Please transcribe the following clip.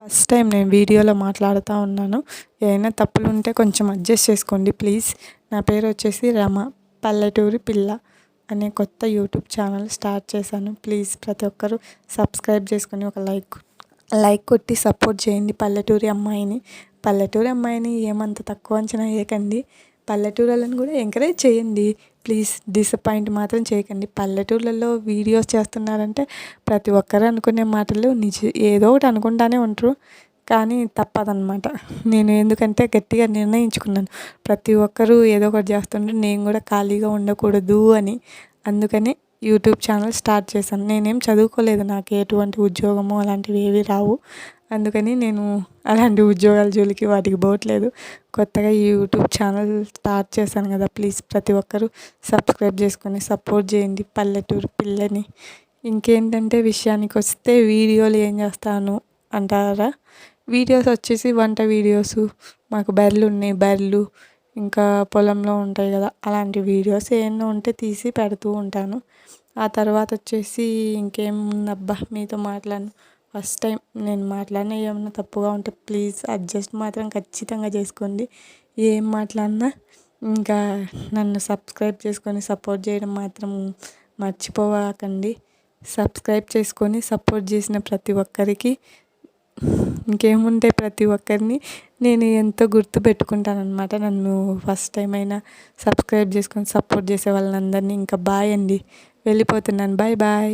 First time నేను వీడియోలో మాట్లాడుతూ ఉన్నాను. ఏమైనా తప్పులు ఉంటే కొంచెం అడ్జస్ట్ చేసుకోండి ప్లీజ్. నా పేరు వచ్చేసి రమ. పల్లెటూరి పిల్ల అనే కొత్త యూట్యూబ్ ఛానల్ స్టార్ట్ చేశాను. ప్లీజ్ ప్రతి ఒక్కరూ సబ్స్క్రైబ్ చేసుకొని ఒక లైక్ కొట్టి సపోర్ట్ చేయండి పల్లెటూరి అమ్మాయిని ఏమంత తక్కువ అంచనా వేయకండి. పల్లెటూరులను కూడా ఎంకరేజ్ చేయండి. ప్లీజ్ డిసప్పాయింట్ మాత్రం చేయకండి. పల్లెటూర్లలో వీడియోస్ చేస్తున్నారంటే ప్రతి ఒక్కరు అనుకునే మాటలు ఏదో ఒకటి అనుకుంటానే ఉంటారు, కానీ తప్పదనమాట. నేను ఎందుకంటే గట్టిగా నిర్ణయించుకున్నాను, ప్రతి ఒక్కరూ ఏదో ఒకటి చేస్తుంటే నేను కూడా ఖాళీగా ఉండకూడదు అని. అందుకని యూట్యూబ్ ఛానల్ స్టార్ట్ చేశాను. నేనేం చదువుకోలేదు, నాకు ఎటువంటి ఉద్యోగము అలాంటివి ఏవి రావు. అందుకని నేను అలాంటి ఉద్యోగాల జోలికి వాటికి పోవట్లేదు. కొత్తగా ఈ యూట్యూబ్ ఛానల్ స్టార్ట్ చేశాను కదా, ప్లీజ్ ప్రతి ఒక్కరూ సబ్స్క్రైబ్ చేసుకొని సపోర్ట్ చేయండి పల్లెటూరు పిల్లని. ఇంకేంటంటే విషయానికి వస్తే వీడియోలు ఏం చేస్తాను అంటారా? వీడియోస్ వచ్చేసి వంట వీడియోసు, మాకు బర్రెలు ఉన్నాయి, బర్రెలు ఇంకా పొలంలో ఉంటాయి కదా, అలాంటి వీడియోస్ ఏమన్నా ఉంటే తీసి పెడుతూ ఉంటాను. ఆ తర్వాత వచ్చేసి ఇంకేముందబ్బా మీతో మాట్లాడను. ఫస్ట్ టైం నేను మాట్లాడినా ఏమన్నా తప్పుగా ఉంటే ప్లీజ్ అడ్జస్ట్ మాత్రం ఖచ్చితంగా చేసుకోండి. ఏం మాట్లాడినా ఇంకా నన్ను సబ్స్క్రైబ్ చేసుకొని సపోర్ట్ చేయడం మాత్రం మర్చిపోకండి. సబ్స్క్రైబ్ చేసుకొని సపోర్ట్ చేసిన ప్రతి ఒక్కరికి ఇంకేముంటే ప్రతి ఒక్కరిని నేను ఎంతో గుర్తుపెట్టుకుంటానన్నమాట. నన్ను ఫస్ట్ టైం అయినా సబ్స్క్రైబ్ చేసుకొని సపోర్ట్ చేసే వాళ్ళందరినీ. ఇంకా బాయ్ అండి, వెళ్ళిపోతున్నాను. Bye bye.